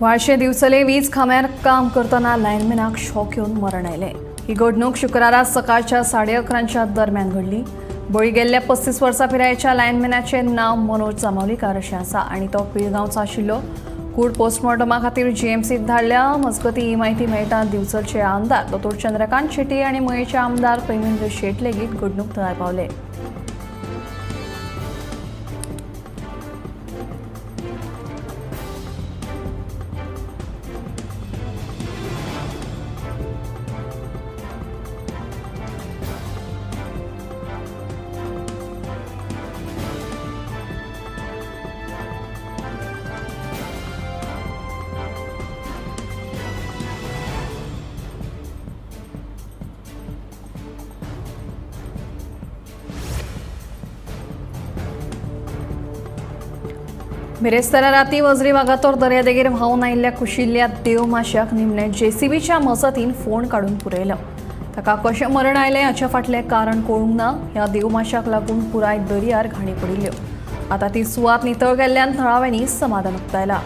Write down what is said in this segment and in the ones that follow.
वाळशे दिवचले वीज खांब्यार काम करतना लायनमॅनाक शॉक येवन मरण आयलें। ही घडणूक शुक्रारा सकाळच्या 11:30च्या दरम्यान घडली। बळी गेल्ल्या 35 वर्सां पिरायेच्या लायनमॅनाचें नांव मनोज जांबावलीकार अशें आसा आनी तो पिळगांवचो आशिल्लो। कूड पोस्टमॉर्टमा खातीर जीएमसीत धाडल्या। मजगतीं ही म्हायती मेळटा दिवचलचे आमदार दोतोर चंद्रकांत शेट्टी आनी मयेचे आमदार पेमेंद्र शेट लेगीत घडणूक थळार पावले। बिरेस्तारा राती वजरी वागातोर दर्यादेगेर व्हांवन आयिल्ल्या कुशिल्ल्या देव माश्याक निमणे जेसीबीच्या मसतीन फोंड काडून पुरयलो। ताका कशें मरण आयलें हाचे फाटलें कारण कळूंक ना। ह्या देव माश्याक लागून पुराय दर्यार घाणी पडिल्ल्यो। आतां ती सुवात नितळ गेल्ल्यान थळाव्यांनी समाधान उक्तायलां।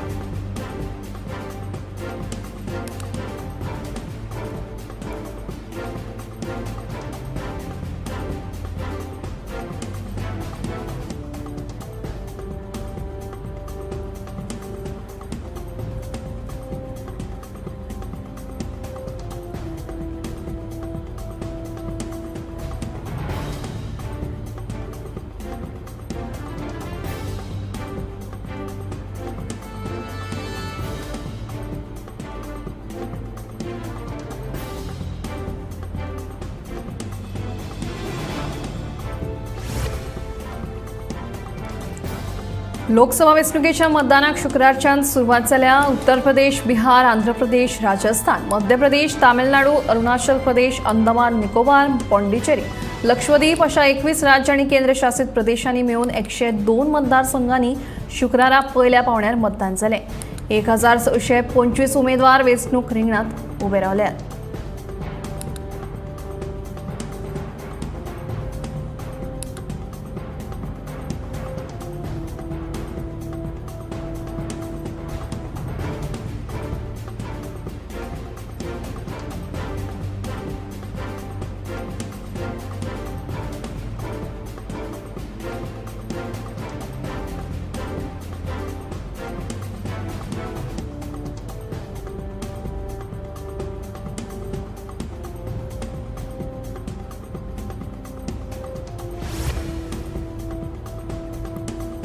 लोकसभा वेंचणुकेच्या मतदानाक शुक्रारच्यान सुरवात जाल्या। उत्तर प्रदेश, बिहार, आंध्र प्रदेश, राजस्थान, मध्य प्रदेश, तामिळनाडू, अरुणाचल प्रदेश, अंदमान निकोबार, पॉंडिचेरी, लक्षद्वीप अशा 21 राज्य आणि केंद्रशासित प्रदेशांनी मेळून 102 मतदारसंघांनी शुक्रारा पयल्या पावण्यार मतदान जालें। 1625 उमेदवार वेंचणूक रिंगणात उबे रावल्यात।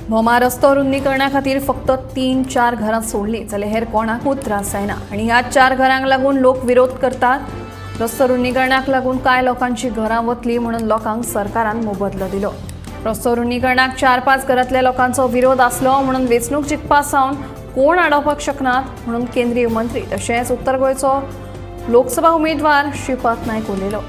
भोमा रस्तो रुंदीकरणा खातीर फक्त 3-4 घरां सोडली जाल्यार हेर कोणाकूच त्रास जायना आनी ह्या 4 घरांक लागून लोक विरोध करतात। रस्तो रुंदीकरणाक लागून कांय लोकांची घरां वतली म्हणून लोकांक सरकारान मोबदलो दिलो। रस्तो रुंदीकरणाक 4-5 घरांतल्या लोकांचो विरोध आसलो म्हणून वेंचणूक जिखपा सावन कोण आडोवपाक शकनात म्हणून केंद्रीय मंत्री तशेंच उत्तर गोंयचो लोकसभा उमेदवार श्रीपाद नायक उलयलो।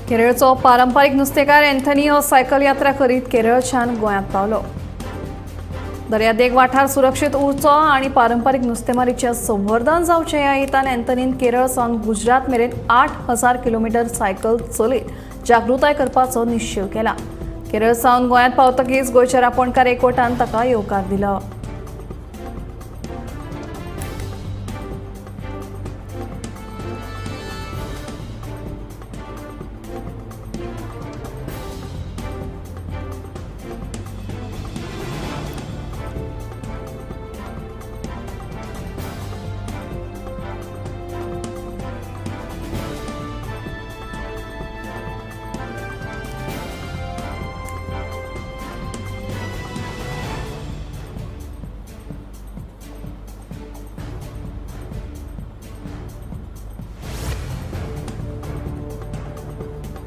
केरळचो पारंपारीक नुस्तेकार एंथनी हो सायकल यात्रा करीत केरळच्यान गोंयांत पावलो। दर्यादेग वाठार सुरक्षीत उरचो आनी पारंपारीक नुस्तेमारीचें संवर्धन जावचें ह्या हेतान एंथनीन केरळ सावन गुजरात मेरेन 8000 किलोमीटर सायकल चलयत जागृताय करपाचो निश्चय केला। केरळ सावन गोंयांत पावतकीच गोंयच्या रांपोणकार एकवटान ताका येवकार दिलो।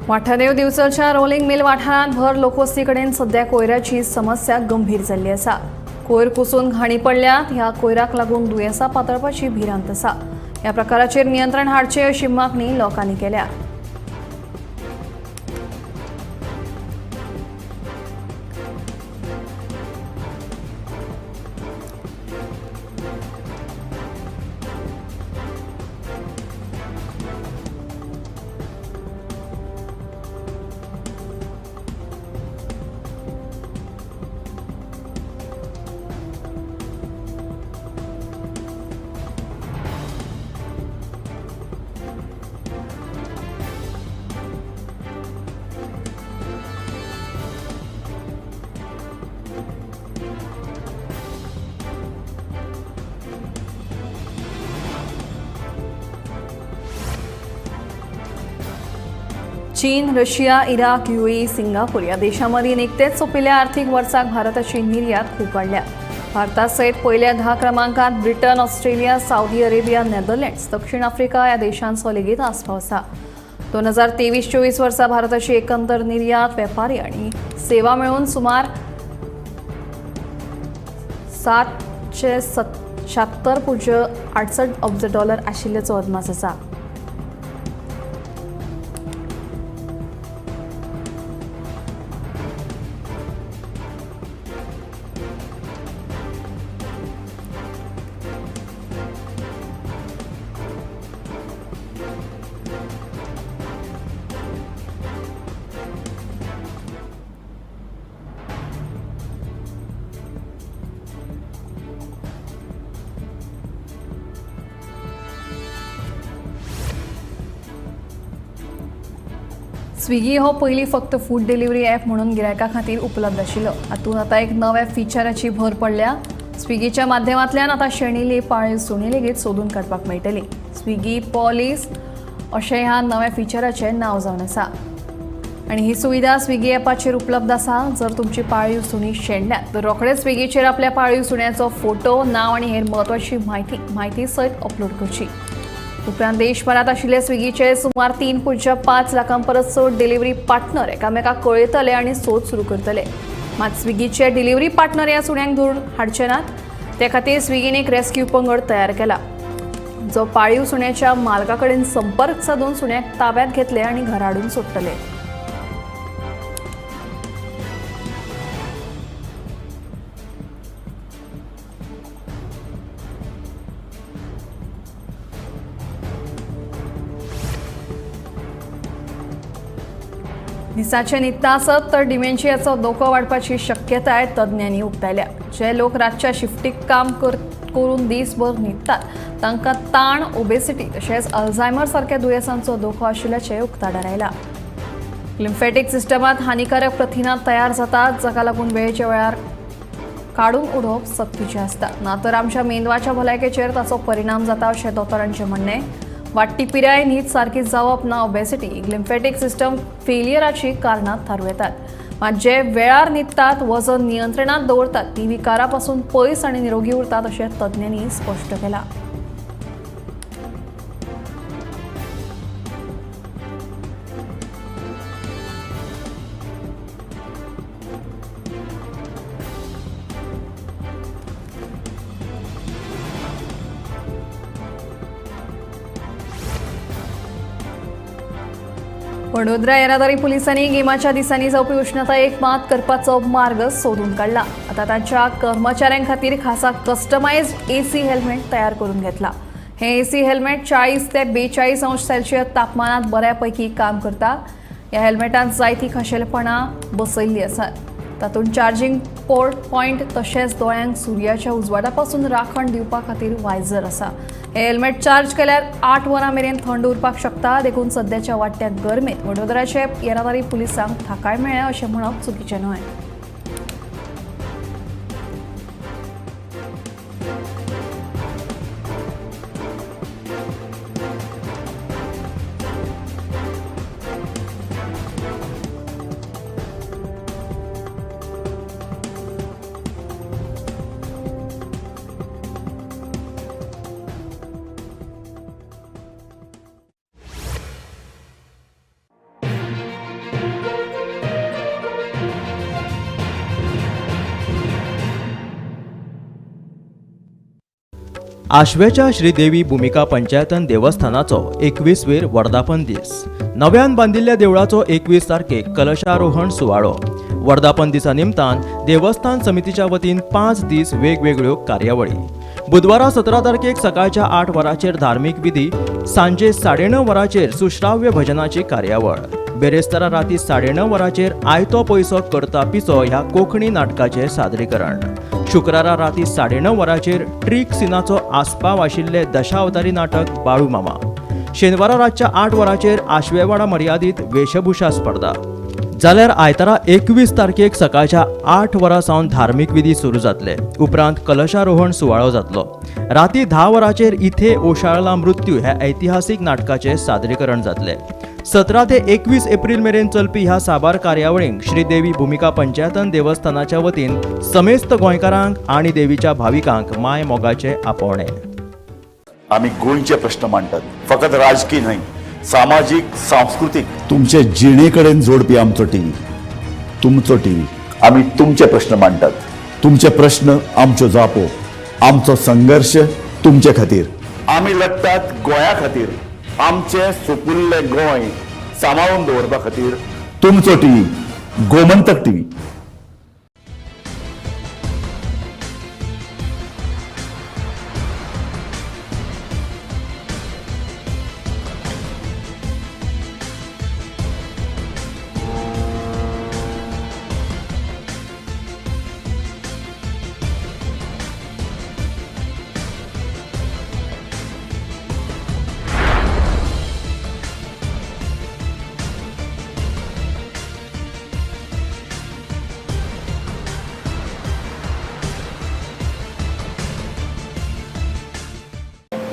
वाठादेव दिवसाच्या रोलिंग मिल वाठारात भर लोकवस्ती कडेन सध्या कोयराची समस्या गंभीर जाल्ली आसा. कोयर कुसून घाणी पडल्यात. ह्या कोयराक लागून दुयेंसां पातळपाची भिरांत आसा. ह्या प्रकाराचेर नियंत्रण हाडचे अशी मागणी लोकांनी केल्या. चीन, रशिया, इराक, UAE, सिंगापूर या देशांमध्ये निकतेच सोंपिल्ल्या आर्थिक वर्साक भारताची निर्यात खूप वाडल्या. भारतासयत पहिल्या 10 क्रमांकात Britain, Australia, Saudi Arabia, Netherlands, दक्षिण आफ्रिका या देशांचो लेगीत आस्पाव आसा. 2023-24 वर्सा भारताची एकंदर निर्यात, वेपारी आणि सेवा मेळून सुमार $776.68 अब्ज आशिल्ल्याचो अदमास आसा. स्विगी हो पयलीं फक्त फूड डिलिव्हरी ॲप म्हणून गिरायकां खातीर उपलब्ध आशिल्लो. हातूंत आतां एक नव्या फिचराची भर पडल्या. स्विगीच्या माध्यमांतल्यान आतां शेणिल्ली पाळीव सुणी लेगीत सोदून काडपाक मेळटली. स्विगी पॉलीस अशें ह्या नव्या फिचराचें नांव जावन आसा आनी ही सुविधा स्विगी ॲपाचेर उपलब्ध आसा. जर तुमची पाळीव सुणी शेणल्यात तर रोखडेच स्विगीचेर आपल्या पाळीव सुण्याचो फोटो, नांव आनी हेर म्हत्वाची म्हायती सयत अपलोड करची. उपरांत देशभरात आशिल्ले स्विगीचे सुमार 3.5 लाखां परस चड डिलिव्हरी पार्टनर एकामेकाक कळयतले आनी सोद सुरू करतले. मात स्विगीचे डिलिव्हरी पार्टनर ह्या सुण्यांक धरून हाडचे नात. ते खातीर स्विगीन एक रेस्क्यू पंगड तयार केला, जो पाळीव सुण्याच्या मालका कडेन संपर्क साधून सुण्याक ताब्यात घेतले आनी घरा हाडून सोडटले. दिसाचे न्हिदता आसत तर डिमेन्शियाचो धोको वाडपाची शक्यताय तज्ञांनी उक्तायल्या. जे लोक रातच्या शिफ्टीक काम करून दीसभर न्हिदतात तांकां ताण, ओबेसिटी तशेंच अल्झायमर सारख्या दुयेंसांचो धोको आशिल्ल्याचें उक्ताडार आयला. लिम्फेटिक सिस्टमांत हानिकारक प्रथिनां तयार जातात, जाका लागून वेळेच्या वेळार काडून उडोवप सक्तीचें आसता. ना तर आमच्या मेंदवाच्या भलायकेचेर ताचो परिणाम जाता अशें दोतोरांचें म्हणणें. वाडटी पिराय, न्हीद सारकी जावप ना ओबेसिटी लिम्फेटिक सिस्टम फेलियराची कारणां थारू येतात. मात जे वेळार न्हिदतात, वजन नियंत्रणात दवरतात, ती विकारा पासून पयस आनी निरोगी उरतात अशें तज्ञांनी स्पश्ट केलां. वडोदरा येरादारी पुलिसांनी गिमाच्या दिसांनी जावपी उष्णतायेक मात करपाचो मार्ग सोदून काडला. आता तांच्या कर्मचाऱ्यां खातीर खासा कस्टमायज्ड AC हेल्मेट तयार करून घेतला. हे AC हेल्मेट 40 ते 42 अंश सेल्सियस तापमानात बऱ्यापैकी काम करता. ह्या हेल्मेटांत जायती खाशेलपणां बसयल्लीं आसात. तातूंत चार्जिंग पॉयंट तशेंच दोळ्यांक सुर्याच्या उजवाडा पासून राखण दिवपा खातीर वायझर आसा. हे हेल्मेट चार्ज केल्यार 8 वरां मेरेन थंड उरपाक शकता. देखून सध्याच्या वाडट्या गरमेत वडोदराचे येरादारी पुलिसांक थाकाय मेळ्ळ्या अशें म्हणप चुकीचें न्हय. आशवेच्या श्रीदेवी भूमिका पंचायतन देवस्थानाचो 21वीर वर्धापन दीस. नव्यान बांदिल्ल्या देवळाचो 21 तारखेक कलशारोहण सुवाळो. वर्धापन दिसा निमतान देवस्थान समितीच्या वतीन 5 दीस वेगवेगळ्यो कार्यावळी. बुधवारा 17 तारखेक सकाळच्या 8 वरांचेर धार्मीक विधी, सांजे 9:30 वरांचेर सुश्राव्य भजनाची कार्यावळ. बेरेस्तारा राती 9:30 वरांचेर आयतो पयसो करता पिसो ह्या कोंकणी नाटकाचे सादरीकरण. शुक्रारा राती 9:30 वरांचेर ट्रीक सिनाचो आस्पाव आशिल्ले दशावतारी नाटक बाळू मामा. शेनवारा रातच्या 8 वरांचेर आशवेवाडा मर्यादीत वेशभूषा स्पर्धा. जाल्यार आयतारा 21 तारखेक सकाळच्या 8 वरां सावन धार्मीक विधी सुरू जातले. उपरांत कलशारोहण सुवाळो जातलो. राती 10 वरांचेर इथे ओशाळला मृत्यू ह्या ऐतिहासीक नाटकाचे सादरीकरण जातले. 17 ते 21 एप्रिल मेरेन चलपी ह्या साबार कार्यावळींक श्रीदेवी भूमिका पंचायतन देवस्थानाच्या वतीन समेस्त गोंयकारांक आणि देवीच्या भाविकांक माय मोगाचे आपोवणे. आम्ही गोंयचे प्रश्न मांडटात, फकत राजकीय न्हय, सामाजीक सांस्कृतिक. तुमचे जिणेकडेन जोडपी आमचो टीव्ही, तुमचो टीव्ही. आम्ही तुमचे प्रश्न मांडटात. तुमचे प्रश्न आमच्यो जापो, आमचो संघर्ष तुमचे खातीर. आम्ही लढटात गोंया खातीर, आमचे सोपुल्ले गोंय सांबाळून दवरपा खातीर. तुमचो टीव्ही, गोमंतक टीव्ही.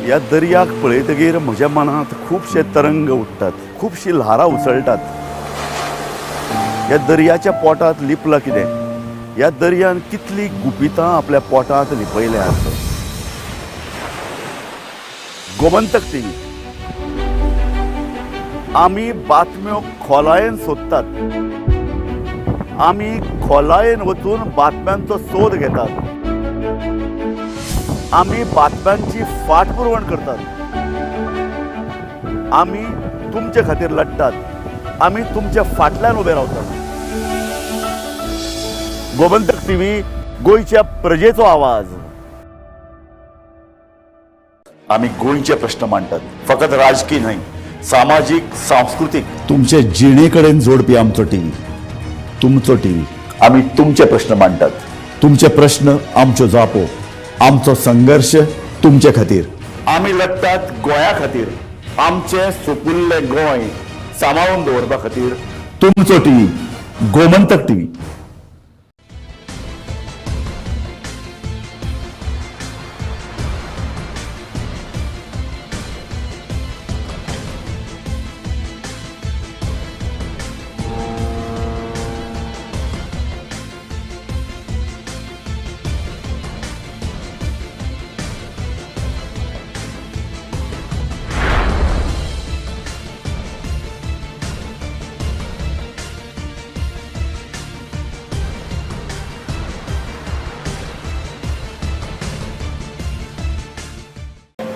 ह्या दर्याक पळयतकीर म्हज्या मनांत खुबशे तरंग उठतात, खुबशीं ल्हारां उसळटात. ह्या दर्याच्या पोटांत लिपलां कितें? ह्या दर्यान कितलीं गुपितां आपल्या पोटांत लिपयल्यात. गोमंतक टीव्ही. आमी बातम्यो खोलायेन सोदतात. आमी खोलायेन वचून बातम्यांचो सोद घेतात. आम्ही बातम्यांची फाटपुरवण करतात. आम्ही तुमचे खातीर लढटात. आम्ही तुमच्या फाटल्यान उबे रावतात. गोमंतक टीव्ही, गोंयच्या प्रजेचो आवाज. आम्ही गोंयचे प्रश्न मांडटात, फकत राजकीय न्हय, सामाजीक सांस्कृतिक. तुमचे जिणेकडेन जोडपी आमचो टीव्ही, तुमचो टीव्ही. आम्ही तुमचे प्रश्न मांडटात. तुमचे प्रश्न आमच्यो जापो, आमचो संघर्ष तुमचे खातीर. आम्ही लढटात गोंया खातीर, आमचे सोपुल्ले गोंय सांबाळून दवरपा खातीर. तुमचो टीव्ही, गोमंतक टीव्ही.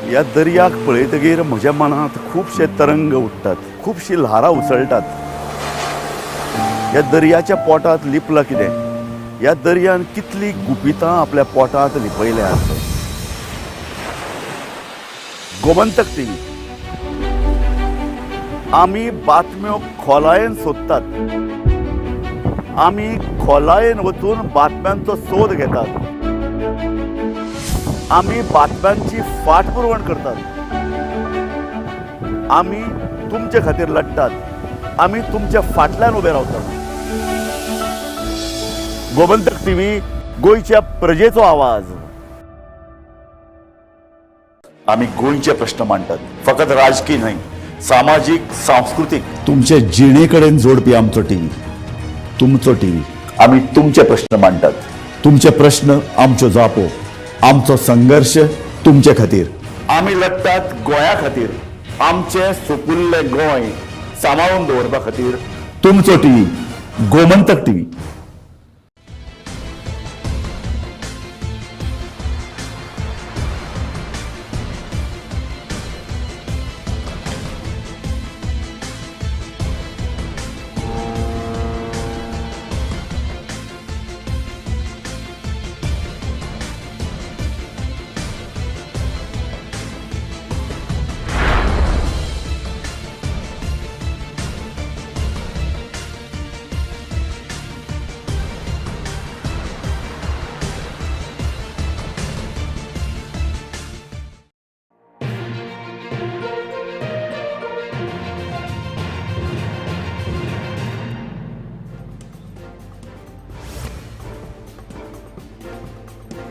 ह्या दर्याक पळयतकीर म्हज्या मनांत खुबशे तरंग उठतात, खुबशीं ल्हारां उसळटात. ह्या दर्याच्या पोटांत लिपलां कितें? ह्या दर्यान कितलीं गुपितां आपल्या पोटांत लिपयल्यात. गोमंतक टीव्ही. आमी बातम्यो खोलायेन सोदतात. आमी खोलायेन वचून बातम्यांचो सोद घेतात. आम्ही बातम्यांची फाटपुरवण करतात. आम्ही तुमचे खातीर लढटात. आम्ही तुमच्या फाटल्यान उबे रावतात. गोमंतक टीव्ही, गोंयच्या प्रजेचो आवाज. आम्ही गोंयचे प्रश्न मांडटात, फकत राजकीय न्हय, सामाजीक सांस्कृतिक. तुमचे जिणेकडेन जोडपी आमचो टीव्ही, तुमचो टीव्ही. आम्ही तुमचे प्रश्न मांडटात. तुमचे प्रश्न आमच्यो जापो, आमचो संघर्ष तुमचे खातीर. आम्ही लढटात गोंया खातीर, आमचे सोपुल्ले गोंय सांबाळून दवरपा खातीर. तुमचो टीव्ही, गोमंतक टीव्ही.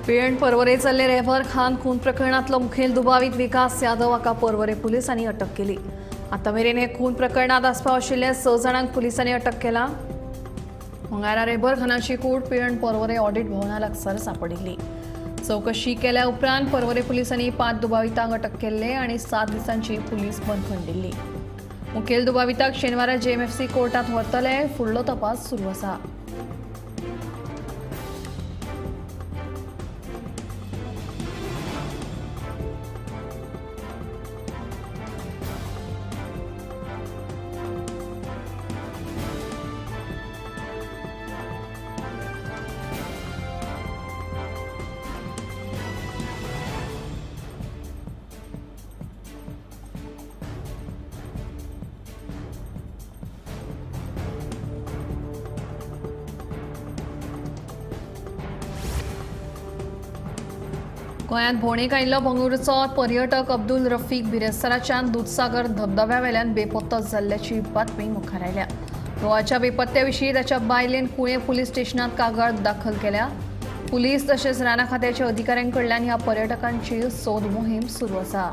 पेण पर्वरे जाल्ले रेव्हर खान खून प्रकरणातलो मुखेल दुबावीत विकास यादव हाका पर्वरे पुलिसांनी अटक केली. आता मेरेन हे खून प्रकरणात आस्पाव आशिल्ले 6 जाणांक पुलिसांनी अटक केला. मंगळारा रेव्हर खानाची कूड पेण पर्वरे ऑडिट भवना लागसार सापडिल्ली. चौकशी केल्या उपरांत पर्वरे पुलिसांनी 5 दुबावितांक अटक केले आणि 7 दिसांची पुलीस बंदखण दिल्ली. मुखेल दुबाविताक शेनवारा JMFC कोर्टात व्हरतले. फुडलो तपास सुरू आसा. गोंयांत भोंवडेक आयिल्लो बंगळुरूचो पर्यटक अब्दुल रफीक बिरेस्ताराच्यान दूधसागर धबधब्यावेल्यान बेपत्तो जाल्ल्याची बातमी मुखार आयल्या. गोवाच्या बेपत्त्या विशीं ताच्या बायलेन कुळे पुलीस स्टेशनात कागाळ दाखल केल्या. पुलीस तशेंच राना खात्याच्या अधिकाऱ्यां कडल्यान ह्या पर्यटकांची सोद मोहीम सुरू आसा.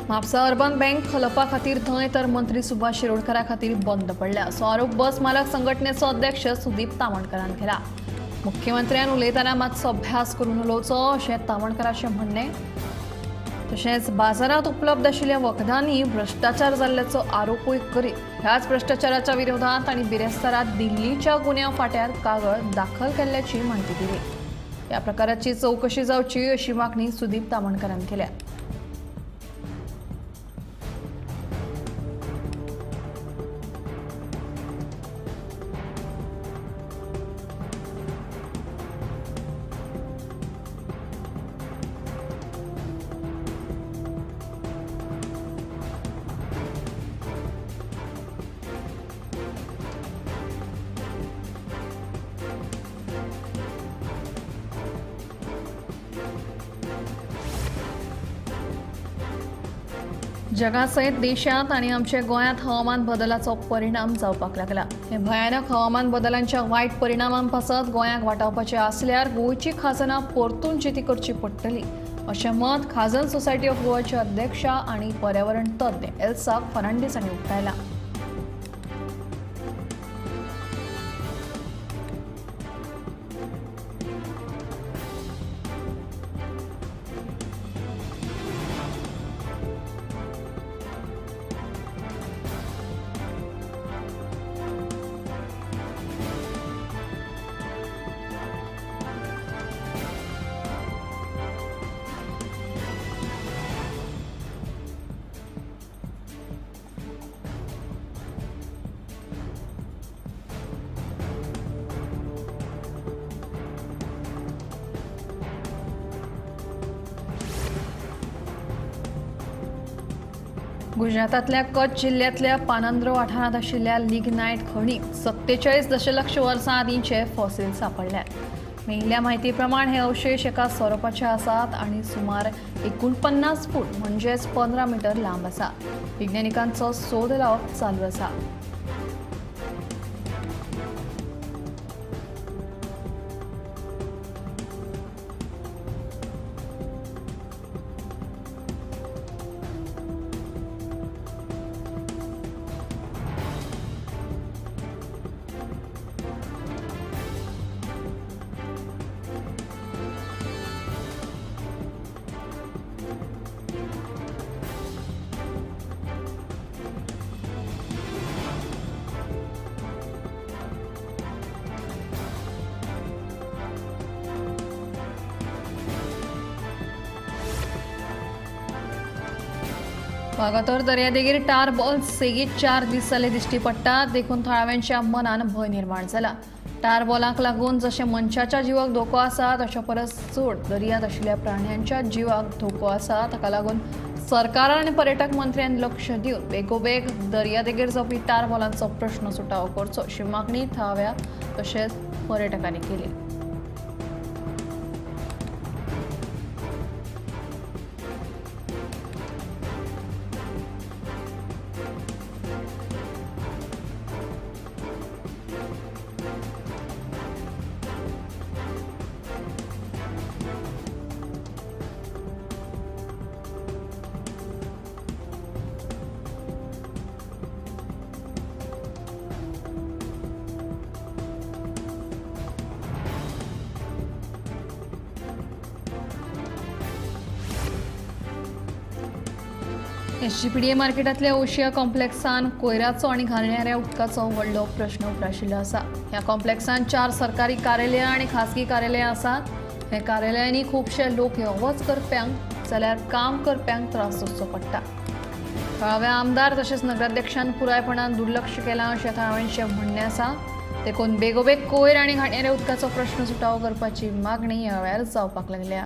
म्हापसा अर्बन बँक खलपा खातीर थंय तर मंत्री सुभाष शिरोडकरा खातीर बंद पडल्या असो आरोप बस मालक संघटनेचो अध्यक्ष सुदीप तावणकरान केला. मुख्यमंत्र्यान उलयतना मातसो अभ्यास करून उलोवचो अशें तावणकराचें म्हणणें. तशेंच बाजारात उपलब्ध आशिल्ल्या वखदांनी भ्रष्टाचार जाल्ल्याचो आरोपूय करीत ह्याच भ्रष्टाचाराच्या विरोधात आनी बिरेस्तारात दिल्लीच्या गुन्यांव फाट्यार कागळ दाखल केल्ल्याची म्हायती दिली. ह्या प्रकाराची चौकशी जावची अशी मागणी सुदीप तावणकरान केल्या. जगासयत देशांत आनी आमच्या गोंयांत हवामान बदलाचो परिणाम जावपाक लागला. हे भयानक हवामान बदलांच्या वायट परिणामां पासत गोंयाक वाटावपाचे आसल्यार गोंयची खाजना परतून चिती करची पडटली अशें मत खाजन सोसायटी ऑफ गोवाचे अध्यक्ष आनी पर्यावरण तज्ञ एल्सा फर्नांडीस हांणी उक्तायलां. गुजरातांतल्या कच्छ जिल्ल्यांतल्या पानंद्रो वाठारांत आशिल्ल्या लिग्नायट खणींत 47 दशलक्ष वर्सां आदींचे फॉसील सापडल्यात. मेळिल्ल्या म्हायती प्रमाण हे अवशेश एका स्वरूपाचे आसात आनी सुमार 49 फूट म्हणजेच 15 मीटर लांब आसा. विज्ञानिकांचो सोद लावप चालू आसा. वागातोर दर्यादेगेर टार बॉल सेगीत 4 दीस जाले दिश्टी पडटा. देखून थळाव्यांच्या मनान भंय निर्माण जाला. टार बॉलाक लागून जशें मनशाच्या जिवाक धोको आसा तशें परस चड दर्यांत आशिल्ल्या प्राण्यांच्या जिवाक धोको आसा. ताका लागून सरकार आनी पर्यटक मंत्र्यान लक्ष दिवन बेगोबेग दर्यादेगेर जावपी टार बॉलांचो प्रश्न सुटावो करचो अशी मागणी थळाव्या तशेंच पर्यटकांनी केली. SGPDA मार्केटांतल्या ओशिया कॉम्प्लेक्सान कोयराचो आनी घाणेऱ्या उदकाचो व्हडलो प्रश्न उप्राशिल्लो आसा. ह्या कॉम्प्लेक्सान 4 सरकारी कार्यालयां आनी खासगी कार्यालयां आसात. हे कार्यालयांनी खुबशे लोक यो वच करप्यांक जाल्यार काम करप्यांक त्रास सोंसचो पडटा. थळाव्या आमदार तशेंच नगराध्यक्षान पुरायपणान दुर्लक्ष केलां अशें थळाव्यांचें म्हणणें आसा. देखून बेगोबेग कोयर आनी घाणेऱ्या उदकाचो प्रश्न सुटावो करपाची मागणी ह्या वेळार जावपाक लागल्या.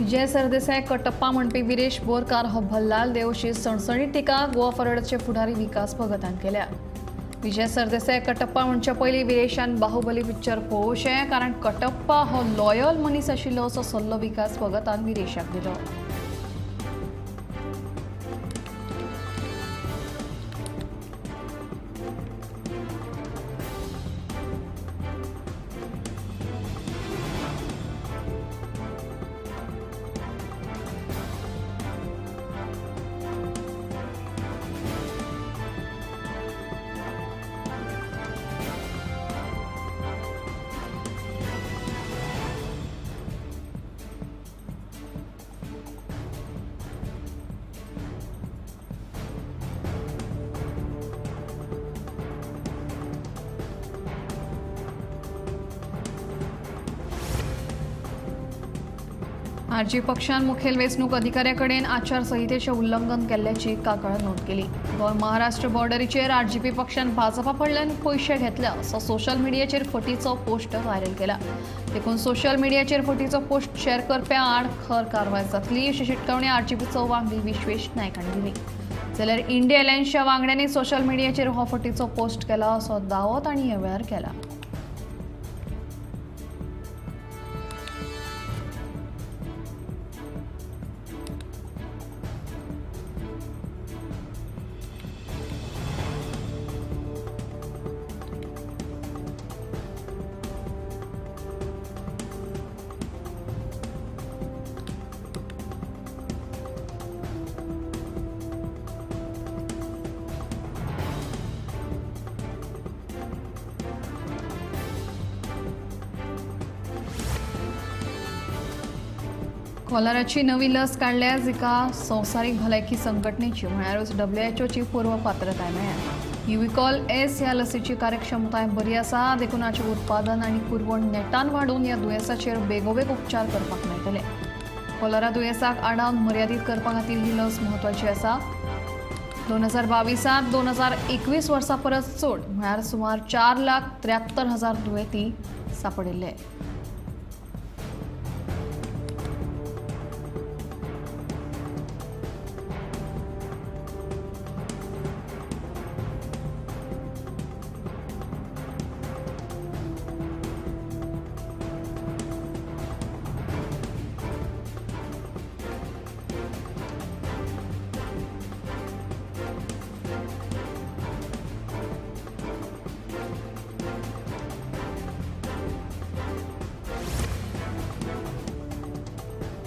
विजय सरदेसाय कटप्पा म्हणपी विरेश बोरकार हो भल्लाल देवशी सणसणीत टिका गोवा फॉरवर्डचे फुडारी विकास भगतान केल्या. विजय सरदेसाय कटप्पा म्हणचे पयलीं विरेशान बाहुबली पिक्चर पळोवचें कारण कटप्पा हो लॉयल मनीस आशिल्लो असो सल्लो विकास भगतान विरेशाक दिलो. आरजी पक्षान मुखेल वेंचणूक अधिकाऱ्याकडेन आचारसंहितेचें उल्लंघन केल्ल्याची कागाळ नोंद केली. गोंय महाराष्ट्र बॉर्डरीचेर आरजीपी पक्षान भाजपा कडल्यान पयशे घेतल्या असो सोशल मिडियाचेर फटीचो पोस्ट व्हायरल केला. देखून सोशल मिडियाचेर फटीचो पोस्ट शेअर करप्या आड खर कारवाय जातली अशी शिटकावणी आरजीपीचो वांगडी विश्वेश नायक हांणी दिली. जाल्यार इंडिया अलायन्सच्या वांगड्यांनी सोशल मिडियाचेर हो फटीचो पोस्ट केला असो दावो तांणी ह्या वेळार केला. कोलाराची नवी लस काडल्या जिका संवसारीक भलायकी संघटनेची म्हळ्यारूच WHO पूर्व पात्रताय मेळ्ळ्या. युविकॉल एस ह्या लसीची कार्यक्षमताय बरी आसा. देखून हाचें उत्पादन आनी पुरवण नेटान वाडून ह्या दुयेंसाचेर बेगोबेग उपचार करपाक मेळटले. कोलारा दुयेंसाक आडावन मर्यादीत करपा खातीर ही लस म्हत्वाची आसा. 2022 2021 वर्सा परस चड म्हळ्यार सुमार 4,73,000 दुयेंती सांपडिल्ले.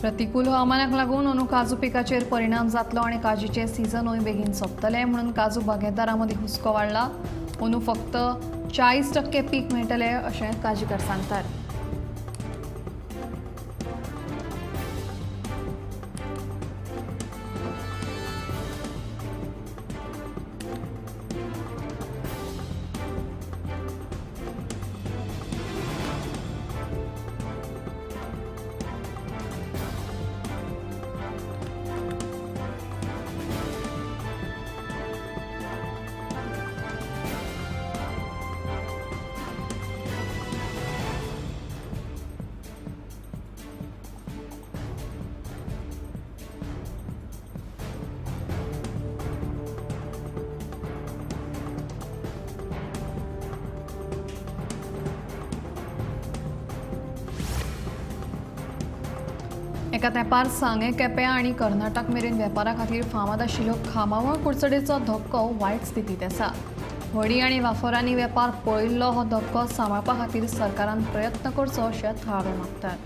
प्रतिकूल हवामानाक लागून अंदू काजू पिकाचेर परिणाम जातलो आणि काजीचे सिजनूय बेगीन सोंपतले म्हणून काजू बागायतदारां मदीं हुस्को वाडला. अंदू फक्त 40% पीक मेळटले अशें काजीकार सांगतात. एका तेंपार सांगे केप्यां आनी कर्नाटक मेरेन वेपारा खातीर फामाद आशिल्लो खामावळ कुडचडेचो धक्को वायट स्थितीत आसा. व्हडी आनी वाफरांनी वेपार पळयल्लो हो धक्को सांबाळपा खातीर सरकारान प्रयत्न करचो अशें थळावे मागतात.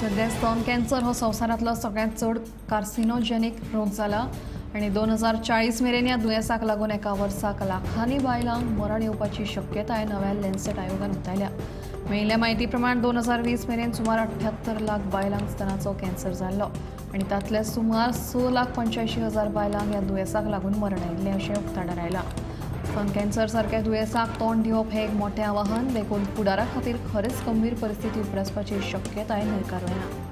सध्या स्तन कॅन्सर हो संवसारांतलो सगळ्यांत चड कार्सिनोजेनिक रोग जाला आनी 2040 मेरेन ह्या दुयेंसाक लागून एका वर्साक लाखांनी बायलांक मरण येवपाची शक्यताय नव्या लॅन्सेट आयोगान उक्तायल्या. मेळिल्ल्या म्हायती प्रमाण 2020 मेरेन सुमार 78 लाख बायलांक स्तनाचो कॅन्सर जाल्लो आनी तांतले सुमार 6,85,000 बायलांक ह्या दुयेंसाक लागून मरण आयिल्लें अशें उक्ताडार आयलां. स्तन कॅन्सर सारक्या दुयेंसाक तोंड दिवप हें एक मोठें आव्हान, देखून फुडारा खातीर खरेंच गंभीर परिस्थिती उप्रासपाची शक्यताय न्हयकारूं येना.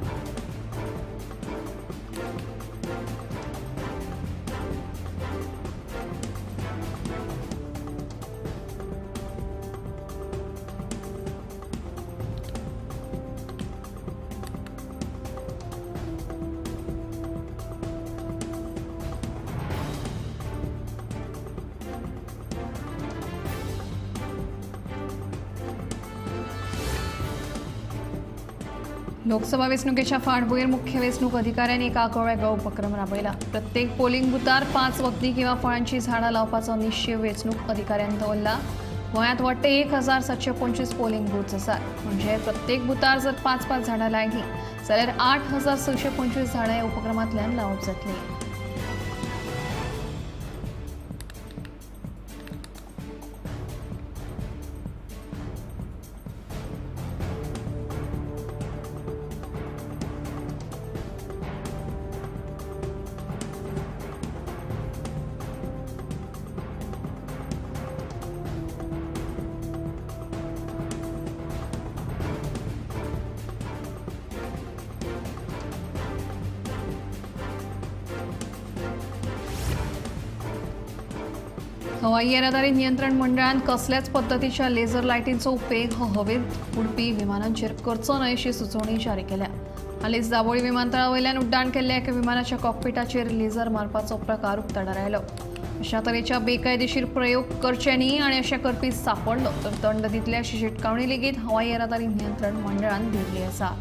लोकसभा वेंचणुकेच्या फाटभुंयेर मुख्य वेंचणूक अधिकाऱ्यांनी एक आगळो उपक्रम राबयला. प्रत्येक पोलिंग बुथार 5 वखदी किंवा फळांची झाडां लावपाचो निश्चय वेंचणूक अधिकाऱ्यान दवरला. गोंयांत वाडटे 1,725 पोलिंग बूथ्स आसात. म्हणजे प्रत्येक बुथार जर 5-5 झाडां लायलीं जाल्यार 8,625 झाडां ह्या उपक्रमांतल्यान लावप जातलीं. हवाई येरादारी नियंत्रण मंडळान कसल्याच पद्दतीच्या लेझर लायटींचो उपेग हो हवेंत उडपी विमानांचेर करचो न्हय अशी सुचोवणी जारी केल्या. हालींच दाबोळी विमानतळा वयल्यान उड्डाण केल्ल्या एका विमानाच्या कॉकपिटाचेर लेझर मारपाचो प्रकार उक्ताडार आयलो. अशा तरेच्या बेकायदेशीर प्रयोग करचे न्ही आनी अशें करपी सांपडलो तर दंड दितले अशी शिटकावणी लेगीत हवाई येरादारी नियंत्रण मंडळान दिल्ली आसा.